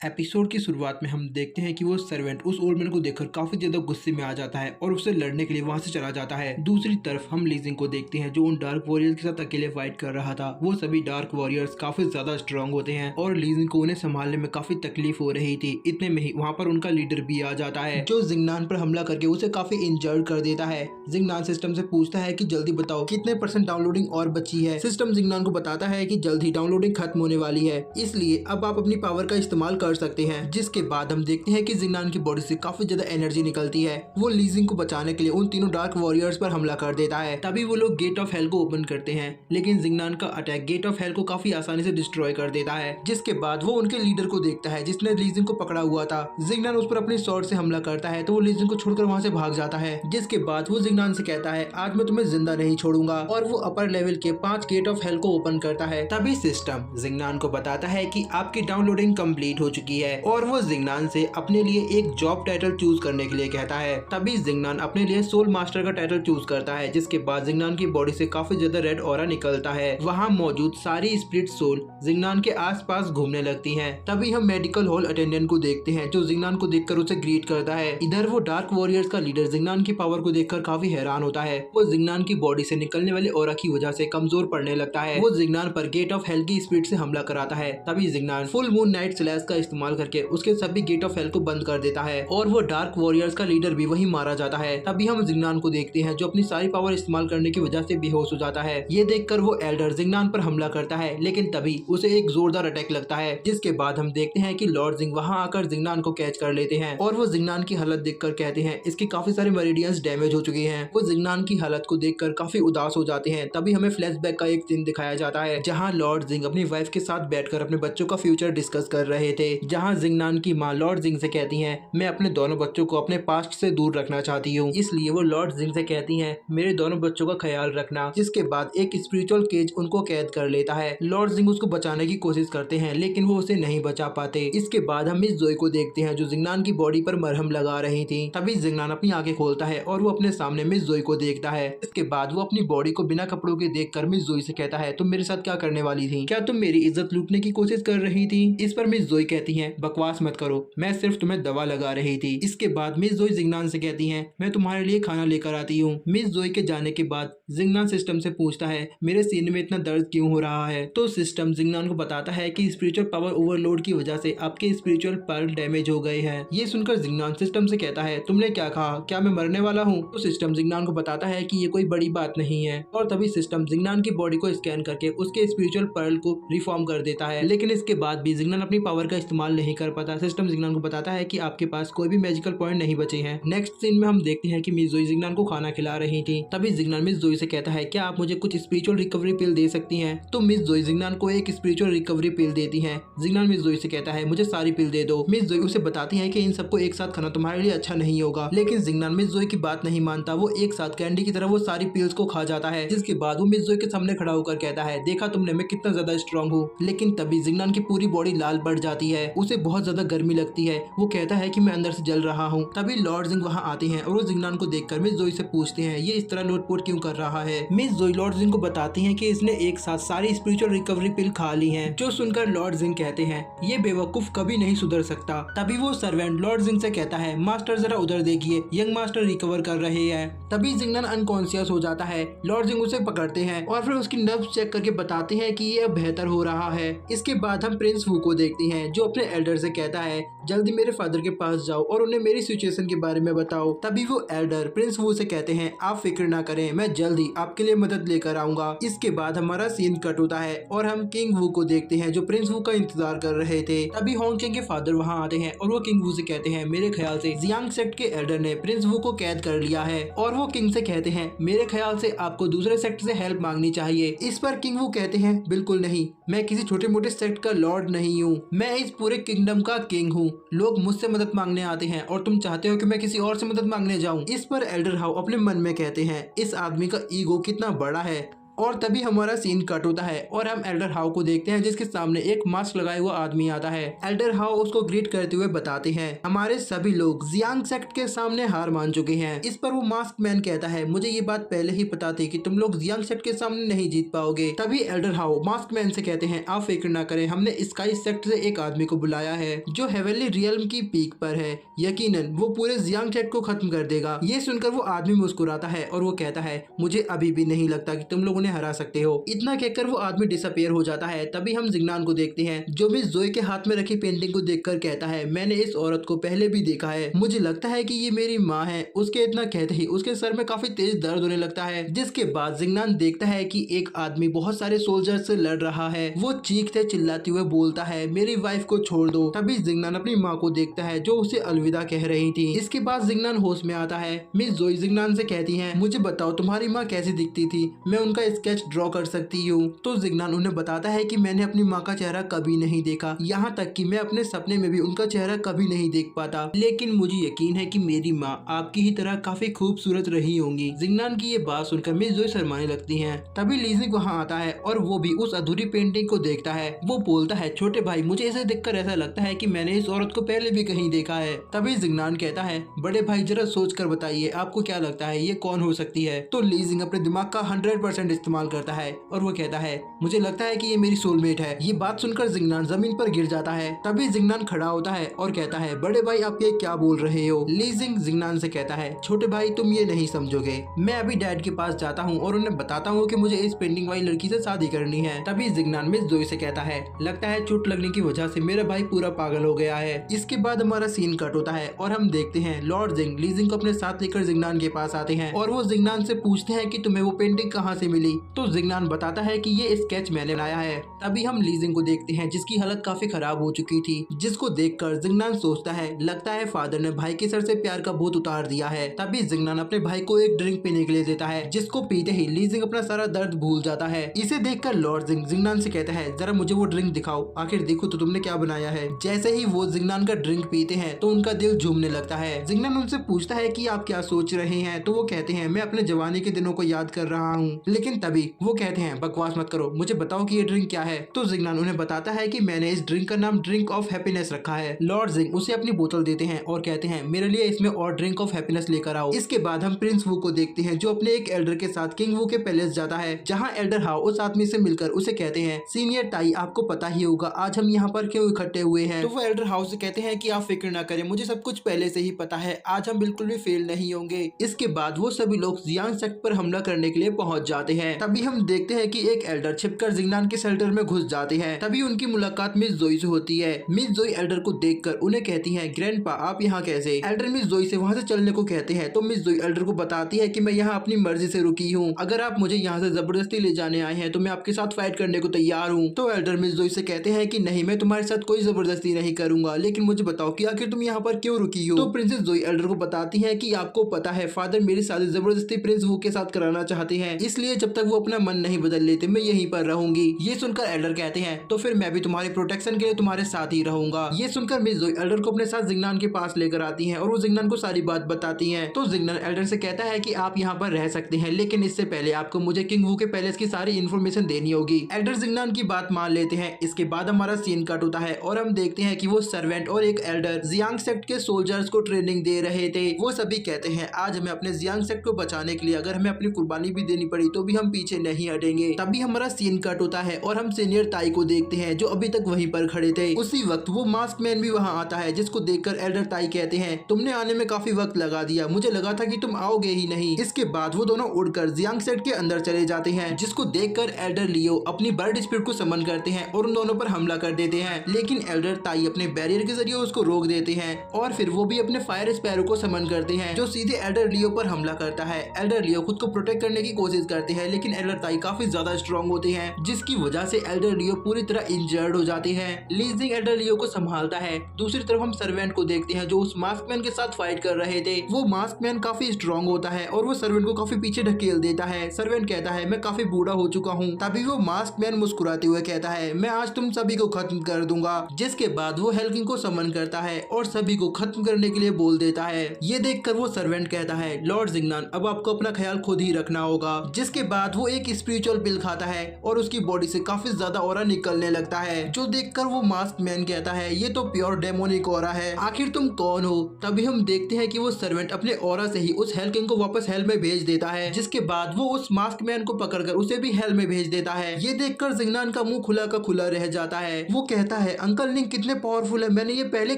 Episode की शुरुआत में हम देखते हैं कि वो सर्वेंट उस ओल्ड मैन को देखकर काफी ज्यादा गुस्से में आ जाता है और उससे लड़ने के लिए वहां से चला जाता है। दूसरी तरफ हम लीजिंग को देखते हैं जो उन डार्क वॉरियर्स के साथ अकेले फाइट कर रहा था। वो सभी डार्क वॉरियर्स काफी ज्यादा स्ट्रांग होते हैं और लीजिंग को उन्हें संभालने में काफी तकलीफ हो रही थी। इतने में ही वहाँ पर उनका लीडर भी आ जाता है जो जिंगनान पर हमला करके उसे काफी इंजर्ड कर देता है। जिंगनान सिस्टम से पूछता है कि जल्दी बताओ कितने % डाउनलोडिंग और बची है। सिस्टम जिंगनान को बताता है कि जल्द ही डाउनलोडिंग खत्म होने वाली है, इसलिए अब आप अपनी पावर का इस्तेमाल कर सकते हैं। जिसके बाद हम देखते हैं कि जिंगनान की बॉडी से काफी ज्यादा एनर्जी निकलती है। वो लीजिंग को बचाने के लिए उन तीनों डार्क वॉरियर्स पर हमला कर देता है। तभी वो लोग गेट ऑफ हेल को ओपन करते हैं, लेकिन जिंगनान का अटैक गेट ऑफ हेल को काफी आसानी से डिस्ट्रॉय कर देता है। जिसके बाद वो उनके लीडर को देखता है जिसने लीजिंग को पकड़ा हुआ था। जिंगनान उस पर अपनी स्वॉर्ड से हमला करता है तो वो लीजिंग को छोड़कर वहाँ से भाग जाता है। जिसके बाद वो जिंगनान से कहता है आज मैं तुम्हें जिंदा नहीं छोड़ूंगा, और वो अपर लेवल के 5 गेट ऑफ हेल को ओपन करता है। तभी सिस्टम जिंगनान को बताता है कि आपकी डाउनलोडिंग कंप्लीट हो चुकी है और वो जिंगनान से अपने लिए एक जॉब टाइटल चूज करने के लिए कहता है। तभी जिंगनान अपने लिए सोल मास्टर का टाइटल चूज करता है। जिसके बाद जिंगनान की बॉडी से काफी ज्यादा रेड ऑरा निकलता है। वहाँ मौजूद सारी स्पिरिट सोल जिंगनान के आसपास घूमने लगती हैं। तभी हम मेडिकल हॉल अटेंडेंट को देखते हैं जो जिंगनान को देखकर उसे ग्रीट करता है। इधर वो डार्क वॉरियर्स का लीडर जिंगनान की पावर को देखकर काफी हैरान होता है। वो जिंगनान की बॉडी से निकलने वाले ऑरा की वजह से कमजोर पड़ने लगता है। वो जिंगनान पर गेट ऑफ हेल की स्पीड से हमला कराता है। तभी Jingnan full moon night slash का इस्तेमाल करके उसके सभी गेट ऑफ हेल को बंद कर देता है और वो डार्क वॉरियर्स का लीडर भी वहीं मारा जाता है। तभी हम जिंगनान को देखते हैं जो अपनी सारी पावर इस्तेमाल करने की वजह से बेहोश हो जाता है। ये देखकर वो एल्डर जिंगनान पर हमला करता है, लेकिन तभी उसे एक जोरदार अटैक लगता है। जिसके बाद हम देखते हैं कि लॉर्ड जिंग वहां आकर जिंगनान को कैच कर लेते हैं और वो जिंगनान की हालत देखकर कहते हैं इसके काफी सारे मेरिडियंस डैमेज हो चुके हैं। वो जिंगनान की हालत को देखकर काफी उदास हो जाते हैं। तभी हमें फ्लैशबैक का एक सीन दिखाया जाता है जहाँ लॉर्ड जिंग अपनी वाइफ के साथ बैठकर अपने बच्चों का फ्यूचर डिस्कस कर रहे थे। जहाँ जिंगनान की माँ लॉर्ड जिंग से कहती है मैं अपने दोनों बच्चों को अपने पास्ट से दूर रखना चाहती हूँ, इसलिए वो लॉर्ड जिंग से कहती हैं मेरे दोनों बच्चों का ख्याल रखना। जिसके बाद एक स्पिरिचुअल केज उनको कैद कर लेता है। लॉर्ड जिंग उसको बचाने की कोशिश करते हैं लेकिन वो उसे नहीं बचा पाते। इसके बाद हम मिस जोई को देखते हैं जो जिंगनान की बॉडी पर मरहम लगा रही थी। तभी जिंगनान अपनी आंखें खोलता है और वो अपने सामने मिस जोई को देखता है। इसके बाद वो अपनी बॉडी को बिना कपड़ों के देखकर मिस जोई से कहता है तुम मेरे साथ क्या करने वाली थी? क्या तुम मेरी इज्जत लूटने की कोशिश कर रही थी? इस पर मिस जोई कहती है बकवास मत करो, मैं सिर्फ तुम्हें दवा लगा रही थी। इसके बाद मिस जोई जिंगनान से कहती हैं मैं तुम्हारे लिए खाना लेकर आती हूँ। मिस जोई के जाने के बाद जिंगनान सिस्टम से पूछता है मेरे सीने में इतना दर्द क्यों हो रहा है? तो सिस्टम जिंगनान को बताता है कि स्पिरिचुअल पावर ओवरलोड की वजह से आपके स्पिरिचुअल पर्ल डैमेज हो गए हैं। ये सुनकर जिंगनान सिस्टम से कहता है तुमने क्या कहा, क्या मैं मरने वाला हूँ? तो सिस्टम जिंगनान को बताता है कि ये कोई बड़ी बात नहीं है। और तभी सिस्टम जिंगनान की बॉडी को स्कैन करके उसके स्पिरिचुअल पर्ल को रिफॉर्म कर देता है। लेकिन इसके बाद भी जिंगनान अपनी पावर का इस्तेमाल नहीं कर पाता। सिस्टम जिंगनान को बताता है कि आपके पास कोई भी मैजिकल पॉइंट नहीं बचे हैं। नेक्स्ट सीन में हम देखते हैं कि मिस जोई जिंगनान को खाना खिला रही थी। तभी जिंगनान मिस जोई से कहता है क्या आप मुझे कुछ स्पिरिचुअल रिकवरी पिल दे सकती हैं? तो मिस जोई जिंगनान को एक स्पिरिचुअल रिकवरी पिल देती हैं। जिंगनान मिस जोई से कहता है मुझे सारी पिल दे दो। मिस जोई उसे बताती है कि इन सबको एक साथ खाना तुम्हारे लिए अच्छा नहीं होगा, लेकिन जिंगनान मिस जोई की बात नहीं मानता। वो एक साथ कैंडी की तरह वो सारी पिल्स को खा जाता है। जिसके बाद वो मिस जोई के सामने खड़ा होकर कहता है देखा तुमने मैं कितना ज्यादा स्ट्रॉन्ग हूँ। लेकिन तभी जिंगनान की पूरी बॉडी लाल पड़ जाती है, उसे बहुत ज्यादा गर्मी लगती है। वो कहता है कि मैं अंदर से जल रहा हूँ। तभी लॉर्ड जिंग वहाँ आते हैं और वो जिंगनान को देखकर मिस जोई से पूछते हैं ये इस तरह लोटपोट क्यों कर रहा है? मिस जोई लॉर्ड जिंग को बताती हैं कि इसने एक साथ सारी स्पिरिचुअल रिकवरी पिल खा ली हैं। जो सुनकर लॉर्ड जिंग कहते हैं ये बेवकूफ कभी नहीं सुधर सकता। तभी वो सर्वेंट लॉर्ड जिंग से कहता है मास्टर जरा उधर देखिए, यंग मास्टर रिकवर कर रहे हैं। तभी जिंगनान अनकॉन्शियस हो जाता है। लॉर्ड जिंग उसे पकड़ते हैं और फिर उसकी नर्व्स चेक करके बताते हैं कि ये अब बेहतर हो रहा है। इसके बाद हम प्रिंस वू को देखते हैं जो अपने एल्डर से कहता है जल्दी मेरे फादर के पास जाओ और उन्हें मेरी सिचुएशन के बारे में बताओ। तभी वो एल्डर प्रिंस वू से कहते हैं आप फिक्र ना करें, मैं जल्दी आपके लिए मदद लेकर आऊंगा। इसके बाद हमारा सीन कट होता है और हम किंग वू को देखते हैं जो प्रिंस वू का इंतजार कर रहे थे। तभी होंग किंग के फादर वहाँ आते हैं और वो किंग वू से कहते हैं मेरे ख्याल से जियांग सेक्ट के एल्डर ने प्रिंस वू को कैद कर लिया है। और वो किंग से कहते हैं मेरे ख्याल से आपको दूसरे सेक्ट से हेल्प मांगनी चाहिए। इस पर किंग वू कहते हैं बिल्कुल नहीं, मैं किसी छोटे मोटे सेक्ट का लॉर्ड नहीं हूँ, मैं इस पूरे किंगडम का किंग हूँ। लोग मुझसे मदद मांगने आते हैं और तुम चाहते हो कि मैं किसी और से मदद मांगने जाऊँ? इस पर एल्डर हाउ अपने मन में कहते हैं इस आदमी का ईगो कितना बड़ा है, और तभी हमारा सीन कट होता है और हम एल्डर हाउ को देखते हैं जिसके सामने एक मास्क लगाए हुआ आदमी आता है। एल्डर हाउ उसको ग्रीट करते हुए बताते हैं हमारे सभी लोग जियांग सेक्ट के सामने हार मान चुके हैं। इस पर वो मास्क मैन कहता है मुझे ये बात पहले ही पता थी कि तुम लोग जियांग सेक्ट के सामने नहीं जीत पाओगे। तभी एल्डर हाउ मास्क मैन से कहते हैं आप फिक्र ना करें, हमने स्काई सेक्ट से एक आदमी को बुलाया है जो हेवनली रियल्म की पीक पर है, यकीनन वो पूरे जियांग सेक्ट को खत्म कर देगा। ये सुनकर वो आदमी मुस्कुराता है और वो कहता है मुझे अभी भी नहीं लगता कि तुम लोग उन्हें हरा सकते हो। इतना कहकर वो आदमी डिसअपियर हो जाता है। तभी हम जिग्नान को देखते हैं जो मिस जोई के हाथ में रखी पेंटिंग को देखकर कहता है मैंने इस औरत को पहले भी देखा है, मुझे लगता है कि ये मेरी माँ है। उसके इतना कहते ही उसके सर में काफी तेज दर्द होने लगता है। जिसके बाद जिग्नान देखता है कि एक आदमी बहुत सारे सोल्जर से लड़ रहा है। वो चीखते चिल्लाते हुए बोलता है मेरी वाइफ को छोड़ दो। तभी जिग्नान अपनी माँ को देखता है जो उसे अलविदा कह रही थी। इसके बाद जिग्नान होश में आता है। मिस जोई जिग्नान से कहती है मुझे बताओ तुम्हारी माँ कैसी दिखती थी, मैं उनका स्केच ड्रॉ कर सकती हूँ। तो जिग्नान उन्हें बताता है कि मैंने अपनी माँ का चेहरा कभी नहीं देखा, यहाँ तक कि मैं अपने सपने में भी उनका चेहरा कभी नहीं देख पाता, लेकिन मुझे यकीन है कि मेरी माँ आपकी ही तरह काफी खूबसूरत रही होंगी। जिग्नान की ये बात सुनकर मिस जोई शर्माने लगती हैं। तभी लीजिंग वहाँ आता है और वो भी उस अधूरी पेंटिंग को देखता है। वो बोलता है छोटे भाई मुझे इसे देखकर ऐसा लगता है कि मैंने इस औरत को पहले भी कहीं देखा है। तभी जिग्नान कहता है बड़े भाई जरा सोच कर बताइए आपको क्या लगता है ये कौन हो सकती है। तो लीजिंग अपने दिमाग का 100% इस्तेमाल करता है और वो कहता है मुझे लगता है कि ये मेरी सोलमेट है। ये बात सुनकर जिग्नान जमीन पर गिर जाता है। तभी जिग्नान खड़ा होता है और कहता है बड़े भाई आप ये क्या बोल रहे हो। लीजिंग जिग्नान से कहता है छोटे भाई तुम ये नहीं समझोगे, मैं अभी डैड के पास जाता हूँ और उन्हें बताता हूँ कि मुझे इस पेंटिंग वाली लड़की से शादी करनी है। तभी जिग्नान मिस जोई से कहता है लगता है चोट लगने की वजह से मेरा भाई पूरा पागल हो गया है। इसके बाद हमारा सीन कट होता है और हम देखते हैं लॉर्ड जिंग लीजिंग को अपने साथ लेकर जिग्नान के पास आते हैं और वो जिग्नान से पूछते हैं कि तुम्हें वो पेंटिंग कहाँ से मिली। तो जिग्नान बताता है कि ये स्केच मैंने बनाया है। तभी हम लीजिंग को देखते हैं जिसकी हालत काफी खराब हो चुकी थी, जिसको देखकर जिग्नान सोचता है लगता है फादर ने भाई के सर से प्यार का भूत उतार दिया है। तभी जिग्नान अपने भाई को एक ड्रिंक पीने के लिए देता है जिसको पीते ही लीजिंग अपना सारा दर्द भूल जाता है। इसे देखकर लॉर्ड जिंग जिग्नान से कहता है जरा मुझे वो ड्रिंक दिखाओ, आखिर देखो तो तुमने क्या बनाया है। जैसे ही वो जिग्नान का ड्रिंक पीते हैं तो उनका दिल झूमने लगता है। जिग्नान उनसे पूछता है कि आप क्या सोच रहे हैं। तो वो कहते हैं मैं अपने जवानी के दिनों को याद कर रहा हूँ। लेकिन तभी वो कहते हैं बकवास मत करो, मुझे बताओ कि ये ड्रिंक क्या है। तो जिग्नान उन्हें बताता है कि मैंने इस ड्रिंक का नाम ड्रिंक ऑफ हैप्पीनेस रखा है। लॉर्ड जिंग उसे अपनी बोतल देते हैं और कहते हैं मेरे लिए इसमें और ड्रिंक ऑफ हैप्पीनेस लेकर आओ। इसके बाद हम प्रिंस वू को देखते हैं जो अपने एक एल्डर के साथ किंग वू के पैलेस जाता है, जहाँ एल्डर हाउ उस आदमी से मिलकर उसे कहते हैं सीनियर ताई आपको पता ही होगा आज हम यहाँ पर क्यों इकट्ठे हुए हैं। तो वो एल्डर हाउस से कहते हैं कि आप फिक्र ना करें, मुझे सब कुछ पहले से ही पता है, आज हम बिल्कुल भी फेल नहीं होंगे। इसके बाद वो सभी लोग जियांग सेक्ट पर हमला करने के लिए पहुंच जाते हैं। तभी हम देखते हैं कि एक एल्डर छिपकर जिग्नान के शेल्टर में घुस जाते हैं। तभी उनकी मुलाकात मिस जोई से होती है। मिस जोई एल्डर को देखकर उन्हें कहती है ग्रैंडपा आप यहाँ कैसे। एल्डर मिस जोई से वहाँ से चलने को कहते हैं तो मिस जोई एल्डर को बताती है कि मैं यहाँ अपनी मर्जी से रुकी हूँ, अगर आप मुझे यहाँ से जबरदस्ती ले जाने आए हैं तो मैं आपके साथ फाइट करने को तैयार हूँ। तो एल्डर मिस जोई से कहते हैं कि नहीं मैं तुम्हारे साथ कोई जबरदस्ती नहीं करूंगा, लेकिन मुझे बताओ कि आखिर तुम यहाँ पर क्यों रुकी हो। तो प्रिंसेस जोई एल्डर को बताती है कि आपको पता है फादर मेरी शादी जबरदस्ती प्रिंस वू के साथ कराना चाहते हैं, इसलिए जब तक वो अपना मन नहीं बदल लेते मैं यहीं पर रहूंगी। ये सुनकर एल्डर कहते हैं तो फिर मैं भी तुम्हारे प्रोटेक्शन के लिए तुम्हारे साथ ही रहूंगा। ये सुनकर मिस जोई एल्डर को अपने साथ जिग्नान के पास लेकर आती है और वो जिग्नान को सारी बात बताती है। तो जिग्नान एल्डर से कहता है कि आप यहाँ पर रह सकते हैं, लेकिन इससे पहले आपको मुझे किंग वू के पैलेस की सारी इन्फॉर्मेशन देनी होगी। एल्डर जिग्नान की बात मान लेते हैं। इसके बाद हमारा सीन कट होता है और हम देखते हैं कि वो सर्वेंट और एक एल्डर जियांग सेक्ट के सोल्जर्स को ट्रेनिंग दे रहे थे। वो सभी कहते हैं आज हमें अपने जियांग सेक्ट को बचाने के लिए अगर हमें अपनी कुर्बानी भी देनी पड़ी तो भी हम पीछे नहीं हटेंगे। तभी हमारा सीन कट होता है और हम सीनियर ताई को देखते हैं जो अभी तक वहीं पर खड़े थे। उसी वक्त वो मास्क मैन भी वहाँ आता है जिसको देखकर एल्डर ताई कहते हैं तुमने आने में काफी वक्त लगा दिया, मुझे लगा था कि तुम आओगे ही नहीं। इसके बाद वो दोनों उड़कर जियांग सेक्ट के अंदर चले जाते हैं, जिसको देखकर एल्डर लियो अपनी बर्ड स्पिरिट को समन करते हैं और उन दोनों पर हमला कर देते हैं। लेकिन एल्डर ताई अपने बैरियर के जरिए उसको रोक देते हैं और फिर वो भी अपने फायर स्पैरो को समन करते हैं जो सीधे एल्डर लियो पर हमला करता है। एल्डर लियो खुद को प्रोटेक्ट करने की कोशिश करते हैं, लेकिन एल्डर ताई काफी ज्यादा स्ट्रॉन्ग होते हैं, जिसकी वजह से एल्डर लियो पूरी तरह इंजर्ड हो जाते हैं। लीजिंग एल्डर लियो को संभालता है। दूसरी तरफ हम सर्वेंट को देखते हैं जो उस मास्क मैन के साथ फाइट कर रहे थे। वो मास्क मैन काफी स्ट्रॉन्ग होता है और वो सर्वेंट को काफी पीछे ढकेल देता है। सर्वेंट कहता है मैं काफी बूढ़ा हो चुका हूँ। तभी वो मास्क मैन मुस्कुराते हुए कहता है मैं आज तुम सभी को खत्म कर दूंगा। जिसके बाद वो हेल्किंग को समन करता है और सभी को खत्म करने के लिए बोल देता है। ये देखकर वो सर्वेंट कहता है लॉर्ड जिग्नान अब आपको अपना ख्याल खुद ही रखना होगा। जिसके बाद बाद वो एक स्पिरिचुअल पिल खाता है और उसकी बॉडी से काफी ज्यादा ऑरा निकलने लगता है, जो देखकर वो मास्क मैन कहता है ये तो प्योर डेमोनिक ऑरा है, आखिर तुम कौन हो। तभी हम देखते हैं कि वो सर्वेंट अपने ऑरा से ही उस हेल किंग को वापस हेल में भेज देता है, जिसके बाद वो उस मास्क मैन को पकड़कर उसे भी हेल में भेज देता है। ये देखकर जिंगनान का मुंह खुला का खुला रह जाता है। वो कहता है अंकल लिंग कितने पावरफुल है, मैंने ये पहले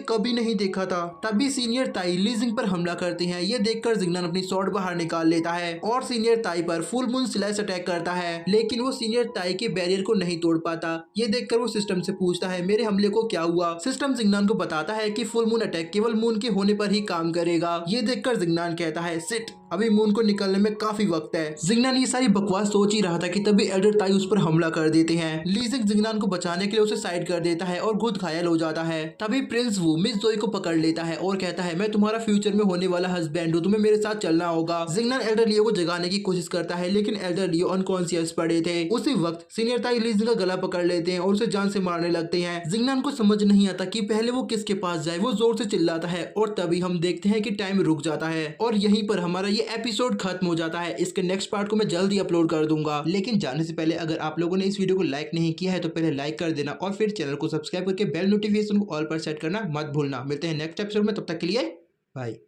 कभी नहीं देखा था। तभी सीनियर ताई लीजिंग पर हमला करती है। ये देखकर जिंगनान अपनी स्वॉर्ड बाहर निकाल लेता है और सीनियर ताई पर फुल मून स्लैश अटैक करता है, लेकिन वो सीनियर ताई के बैरियर को नहीं तोड़ पाता। ये देखकर वो सिस्टम से पूछता है मेरे हमले को क्या हुआ। सिस्टम जिंगनान को बताता है कि फुल मून अटैक केवल मून के होने पर ही काम करेगा। ये देखकर जिंगनान कहता है सिट, अभी मून को निकलने में काफी वक्त है। जिंगनान ये सारी बकवास सोच ही रहा था कि तभी एल्डर ताई उस पर हमला कर देते हैं। लीजिंग जिंगनान को बचाने के लिए उसे साइड कर देता है और खुद घायल हो जाता है। तभी प्रिंस वू मिस जोई को पकड़ लेता है और कहता है मैं तुम्हारा फ्यूचर में होने वाला हस्बैंड हूँ, तुम्हें मेरे साथ चलना होगा। जिंगनान एल्डर लियो को जगाने की कोशिश करता है, लेकिन एल्डर लियो अनकॉन्शियस पड़े थे। उसी वक्त सीनियर ताई लीजिंग का गला पकड़ लेते हैं और उसे जान से मारने लगते हैं। जिंगनान को समझ नहीं आता कि पहले वो किसके पास जाए। वो जोर से चिल्लाता है और तभी हम देखते हैं कि टाइम रुक जाता है और यहीं पर हमारा ये एपिसोड खत्म हो जाता है। इसके नेक्स्ट पार्ट को मैं जल्दी अपलोड कर दूंगा, लेकिन जाने से पहले अगर आप लोगों ने इस वीडियो को लाइक नहीं किया है तो पहले लाइक कर देना और फिर चैनल को सब्सक्राइब करके बेल नोटिफिकेशन को ऑल पर सेट करना मत भूलना। मिलते हैं नेक्स्ट एपिसोड में, तब तक के लिए बाय।